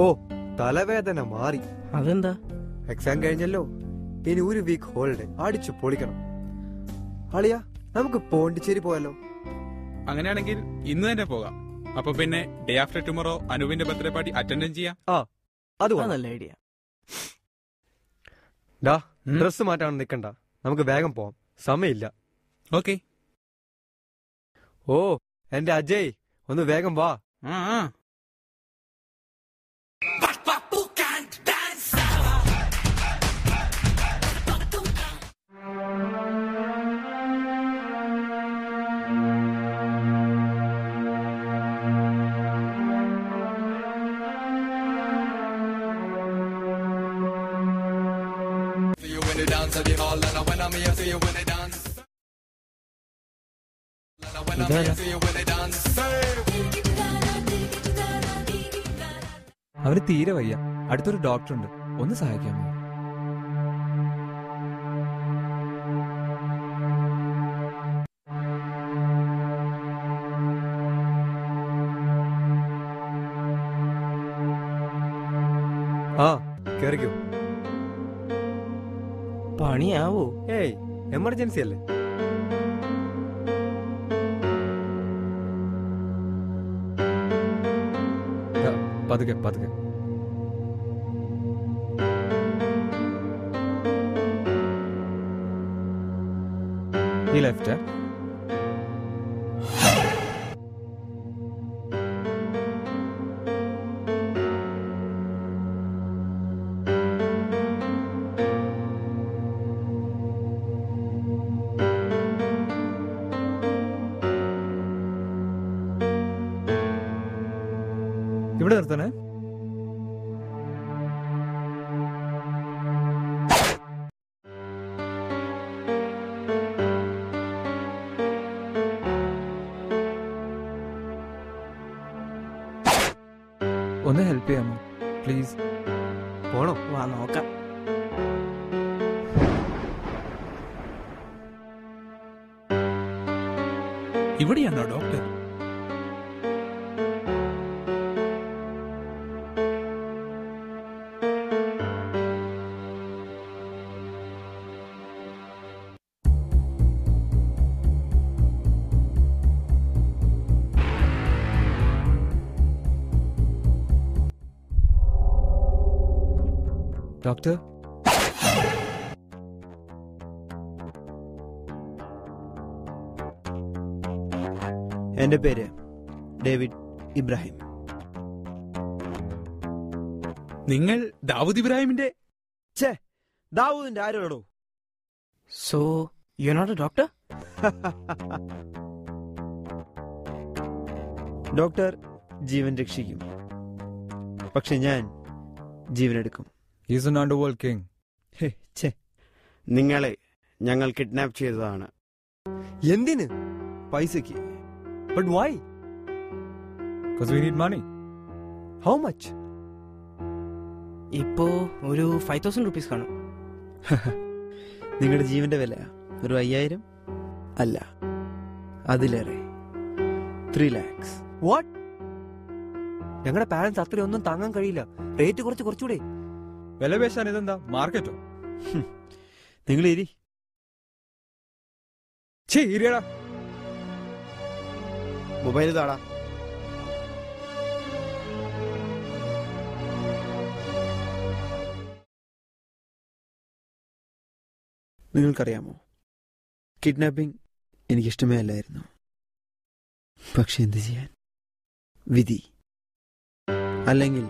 ഓ, തലവേദന മാറി. അതെന്താ? എക്സാം കഴിഞ്ഞല്ലോ, ഇനി ഒരു വീക്ക് ഹോളിഡേ അടിച്ചു പൊളിക്കണം. അളിയ, നമുക്ക് പോണ്ടിച്ചേരി പോയാലോ? അങ്ങനെയാണെങ്കിൽ ഇന്ന് തന്നെ പോകാം. അപ്പൊ പിന്നെ ഡേ ആഫ്റ്റർ ടുമോറോ അനുവിന്റെ ബർത്ത്ഡേ പാർട്ടി അറ്റൻഡ് ചെയ്യാം. അത് നല്ല ഐഡിയ. ഡ്രസ് മാറ്റാണ് നിക്കണ്ട, നമുക്ക് വേഗം പോവാം, സമയമില്ല. ഓക്കെ. ഓ എന്റെ അജയ്, ഒന്ന് വേഗം വാ. അവന് തീരെ വയ്യ. അടുത്തൊരു ഡോക്ടറുണ്ട്, ഒന്ന് സഹായിക്കാമോ? കേറിക്കോ. പണിയാവോ? ഏയ്, എമർജൻസി അല്ലേ. പതുക്കെ പതുക്കെ. ഈ ലെഫ്റ്റ്. ഇവിടെ നിർത്തണേ. ഒന്ന് ഹെൽപ്പ് ചെയ്യാമോ പ്ലീസ്? പോണോ? വാ നോക്കാം. ഇവിടെയാണോ ഡോക്ടർ? ഡോക്ടർ, എന്റെ പേര് ഡേവിഡ് ഇബ്രാഹിം. നിങ്ങൾ ദാവൂദ് ഇബ്രാഹിമിന്റെ? ദാവൂദിന്റെ ആരോടോ? So you are not a doctor? Doctor ജീവൻ രക്ഷിക്കും, പക്ഷെ ഞാൻ ജീവനെടുക്കും. He's an underworld king. നിങ്ങളെ ഞങ്ങൾ കിഡ്നാപ്പ് ചെയ്തതാണ്. എന്തിന്? പൈസക്ക്. But why? Because we need money. How much? ഇപ്പോ ഒരു 5,000 rupees കാണും. നിങ്ങളുടെ ജീവന്റെ വില ഒരു 5,000 അല്ല, അതിലേറെ 3 lakhs. വാട്ട്? ഞങ്ങളുടെ പാരന്റ്സ് അത്രയൊന്നും താങ്ങാൻ കഴിയില്ല. റേറ്റ് കുറച്ചുകൂടെ. വില പേശാൻ ഇതെന്താ മാർക്കറ്റോ? നിങ്ങൾ ഇരി. ഇരിയടാ. മൊബൈൽ താടാ. നിങ്ങൾക്കറിയാമോ, കിഡ്നാപ്പിംഗ് എനിക്കിഷ്ടമേ അല്ലായിരുന്നു. പക്ഷെ എന്ത് ചെയ്യാൻ? വിധി. അല്ലെങ്കിൽ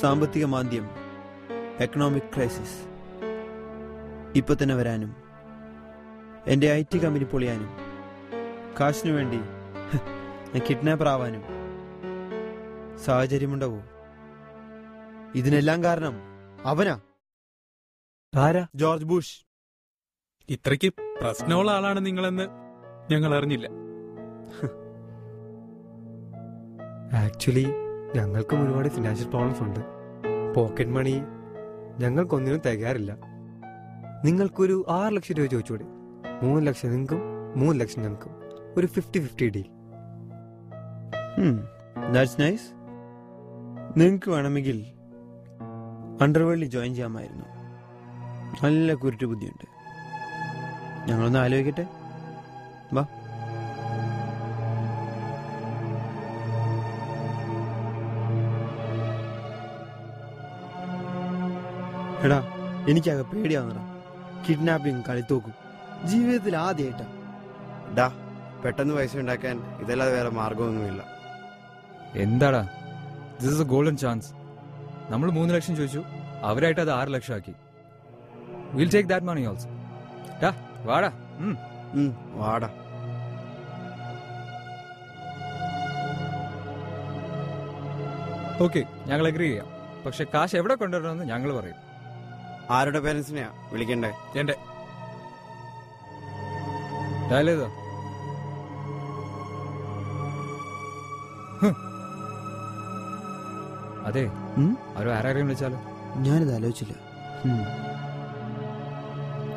സാമ്പത്തിക മാന്ദ്യം, എക്കണോമിക് ക്രൈസിസ് ഇപ്പൊ തന്നെ വരാനും എൻ്റെ IT കമ്പനി പൊളിയാനും കാശിനു വേണ്ടി ഞാൻ കിഡ്നാപ്പർ ആവാനും സാഹചര്യമുണ്ടാവോ? ഇതിനെല്ലാം കാരണം അവനാ. ആരാ? George Bush. ഇത്രയ്ക്ക് പ്രശ്നമുള്ള ആളാണ് നിങ്ങളെന്ന് ഞങ്ങൾ അറിഞ്ഞില്ല. ആക്ച്വലി ഞങ്ങൾക്കും ഒരുപാട് ഫിനാൻഷ്യൽ പ്രോബ്ലംസ് ഉണ്ട്. പോക്കറ്റ് മണി ഞങ്ങൾക്കൊന്നിനും തികയാറില്ല. നിങ്ങൾക്കൊരു 6 ലക്ഷം രൂപ ചോദിച്ചൂടെ? 3 ലക്ഷം നിങ്ങൾക്കും 3 ലക്ഷം ഞങ്ങൾക്കും. ഒരു 50-50 ഡീൽ. That's nice. നിങ്ങൾക്ക് വേണമെങ്കിൽ അണ്ടർവേൾഡിൽ ജോയിൻ ചെയ്യാമായിരുന്നു. നല്ല കുരുട്ട് ബുദ്ധിയുണ്ട്. ഞങ്ങളൊന്ന് ആലോചിക്കട്ടെ. വാ. എടാ, എനിക്കാകെ പേടിയാവുന്നടാ. കിഡ്നാപ്പിംഗ്, കളിത്തോക്കും ജീവിതത്തിൽ ആദ്യമായിട്ടാ. ഡാ, പെട്ടെന്ന് പൈസ ഉണ്ടാക്കാൻ ഇതല്ലാതെ വേറെ മാർഗമൊന്നുമില്ല. എന്താടാ, this is a golden chance. നമ്മൾ 3 ലക്ഷം ചോദിച്ചു, അവരായിട്ട് അത് 6 ലക്ഷം ആക്കി. Will take that money also. വാടാ. വാടാ. ഓക്കെ, ഞങ്ങൾ അഗ്രി ചെയ്യാം. പക്ഷെ കാശ് എവിടെ കൊണ്ടുവരണമെന്ന് ഞങ്ങൾ പറയും. ആരുടെ പേരൻസിനെയാ വിളിക്കണ്ടേ? എന്റെ ഡയൽ ചെയ്തോ? അതെ, ആരോ ആരെയും വിളിച്ചാലോ? ഞാനിത് ആലോചിച്ചില്ല.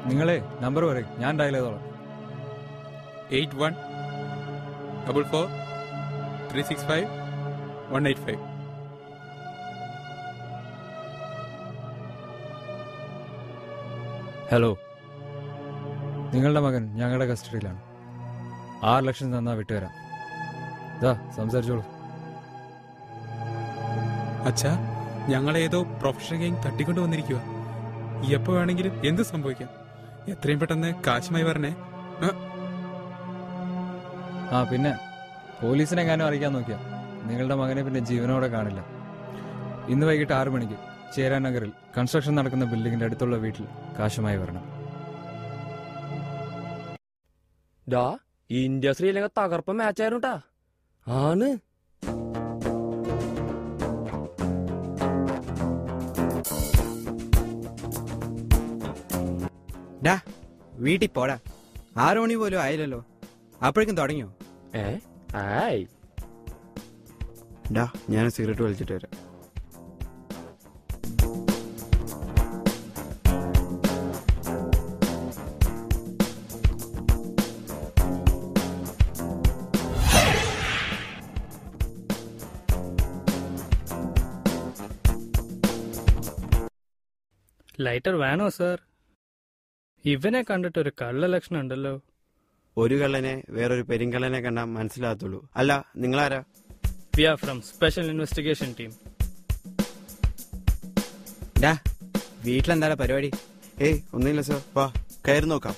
നിങ്ങളെ നമ്പർ പറയും, ഞാൻ ഡയൽ ചെയ്തോളാം. 8144365185. ഹലോ, നിങ്ങളുടെ മകൻ ഞങ്ങളുടെ കസ്റ്റഡിയിലാണ്. 6 ലക്ഷം തന്നാ വിട്ടുതരാം. ഇതാ സംസാരിച്ചോളൂ. അച്ഛാ, ഞങ്ങളേതോ പ്രൊഫഷണൽ ഗെയിം തട്ടിക്കൊണ്ട് വന്നിരിക്കുക. എപ്പോ വേണമെങ്കിലും എന്ത് സംഭവിക്കാം. എത്രയും പെട്ടെന്ന് കാശുമായി വരണേ. പിന്നെ പോലീസിനെങ്ങാനും അറിയിക്കാൻ നോക്കിയാ നിങ്ങളുടെ മകനെ പിന്നെ ജീവനോടെ കാണില്ല. ഇന്ന് വൈകിട്ട് 6 മണിക്ക് ചേരാൻ നഗറിൽ കൺസ്ട്രക്ഷൻ നടക്കുന്ന ബിൽഡിങ്ങിന്റെ അടുത്തുള്ള വീട്ടിൽ കാശുമായി വരണം. ഇന്ത്യ ശ്രീലങ്ക തകർപ്പ മാച്ചായിരുന്നു ട്ടാ. ആണ്. ഡാ, വീട്ടിൽ പോടാ. 6 മണി പോലും ആയില്ലല്ലോ, അപ്പോഴേക്കും തുടങ്ങിയോ? ആയ്. ഡാ, ഞാൻ സിഗരറ്റ് വലിച്ചിട്ട് വരാം. ലൈറ്റർ വേണോ സർ? ഇവനെ കണ്ടിട്ടൊരു കള്ള ലക്ഷണം ഉണ്ടല്ലോ. ഒരു കള്ളനെ വേറൊരു പെരിങ്കള്ളനെ കണ്ടാൽ മനസ്സിലാകത്തുള്ളൂ. അല്ല, നിങ്ങളാരാ? We are from special investigation team. ഡാ, വീട്ടിലെന്താടാ പരിപാടി? ഒന്നുമില്ല സർ, വാ കയറി നോക്കാം.